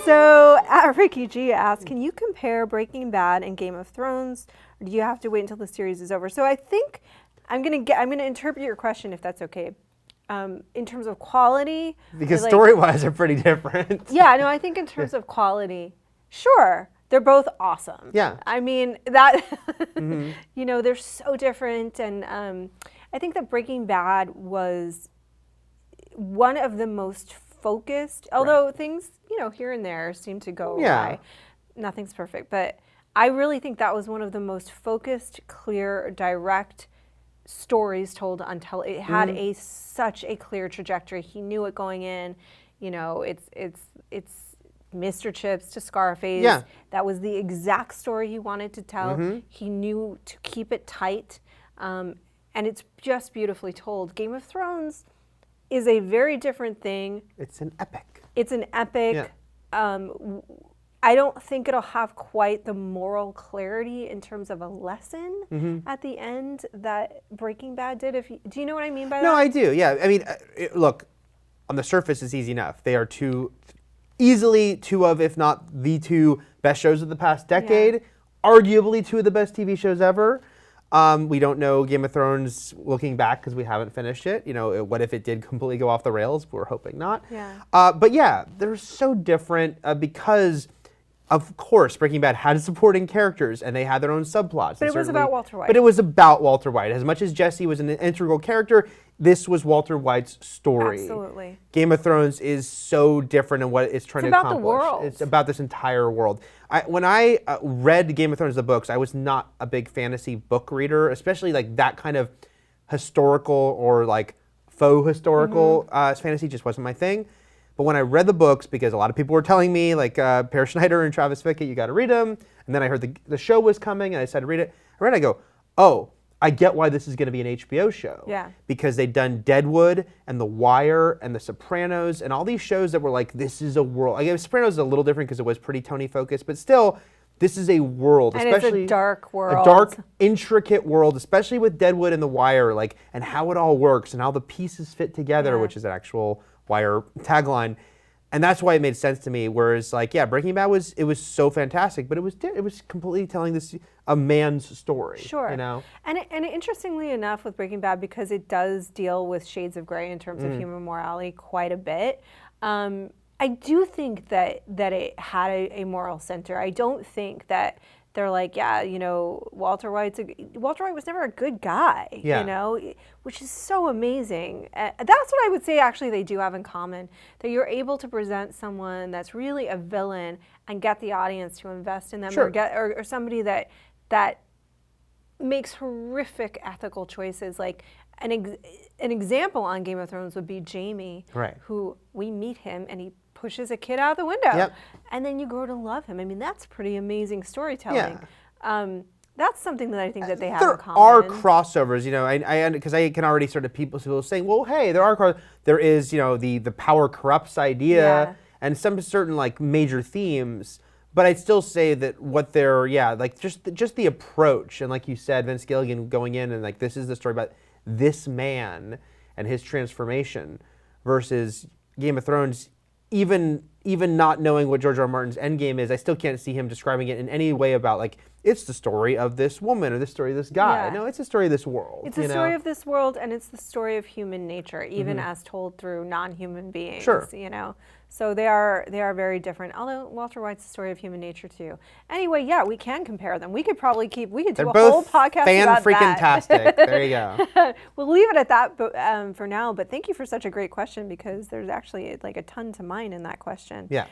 So, Ricky G asks, can you compare Breaking Bad and Game of Thrones, or do you have to wait until the series is over? So I think I'm gonna interpret your question, if that's okay. In terms of quality, because story-wise are pretty different. Yeah, no, I think in terms of quality, sure, they're both awesome. Yeah. I mean that, you know, they're so different, and I think that Breaking Bad was one of the most focused, although things, you know, here and there seem to go awry. Nothing's perfect, but I really think that was one of the most focused, clear, direct stories told until it had such a clear trajectory. He knew it going in. You know, it's Mr. Chips to Scarface. Yeah. That was the exact story he wanted to tell. He knew to keep it tight, and it's just beautifully told. Game of Thrones is a very different thing. It's an epic. It's an epic. Yeah. I don't think it'll have quite the moral clarity in terms of a lesson at the end that Breaking Bad did. Do you know what I mean by that? No, I do. Yeah. I mean, look, on the surface, it's easy enough. They are easily two of, if not the two best shows of the past decade. Arguably two of the best TV shows ever. We don't know Game of Thrones looking back because we haven't finished it. You know, what if it did completely go off the rails? We're hoping not. Yeah. But yeah, they're so different because, of course, Breaking Bad had supporting characters and they had their own subplots. But it was about Walter White. But it was about Walter White. As much as Jesse was an integral character, this was Walter White's story. Absolutely. Game of Thrones is so different in what it's trying to accomplish. It's about the world. It's about this entire world. When I read Game of Thrones, the books, I was not a big fantasy book reader, especially like that kind of historical or like faux historical fantasy just wasn't my thing. But when I read the books, because a lot of people were telling me, like Per Schneider and Travis Fickett, you got to read them. And then I heard the show was coming, and I decided to read it. I read it, I go, oh, I get why this is going to be an HBO show. Yeah. Because they'd done Deadwood and The Wire and The Sopranos and all these shows that were like, this is a world. I guess Sopranos is a little different because it was pretty Tony focused, but still, this is a world. And especially it's a dark world. A dark, intricate world, especially with Deadwood and The Wire, like, and how it all works and how the pieces fit together, which is an actual Wire tagline. And that's why it made sense to me. Whereas, like, yeah, Breaking Bad was so fantastic, but it was completely telling a man's story. Sure. You know. And interestingly enough, with Breaking Bad, because it does deal with shades of gray in terms of human morality quite a bit, I do think that it had a moral center. I don't think that they're like, yeah, you know, Walter White was never a good guy, you know, which is so amazing. That's what I would say actually they do have in common, that you're able to present someone that's really a villain and get the audience to invest in them, or somebody that makes horrific ethical choices. Like an example on Game of Thrones would be Jaime, who we meet him and he pushes a kid out the window, and then you grow to love him. I mean, that's pretty amazing storytelling. That's something that I think that they have in common. There are crossovers, you know, because I can already sort of people saying, well, hey, there is, you know, the power corrupts idea and some certain like major themes. But I'd still say that what they're, like just the approach, and like you said, Vince Gilligan going in and like, this is the story about this man and his transformation, versus Game of Thrones. Even not knowing what George R. R. Martin's endgame is, I still can't see him describing it in any way about like, it's the story of this woman or the story of this guy. No, it's the story of this world. It's the story of this world, and it's the story of human nature, even as told through non-human beings. You know, so they are very different. Although Walter White's the story of human nature too. Anyway, yeah, we can compare them. We could probably do a whole podcast about that. They're both fan-freaking-tastic. There you go. We'll leave it at that for now. But thank you for such a great question, because there's actually like a ton to mine in that question. Yeah.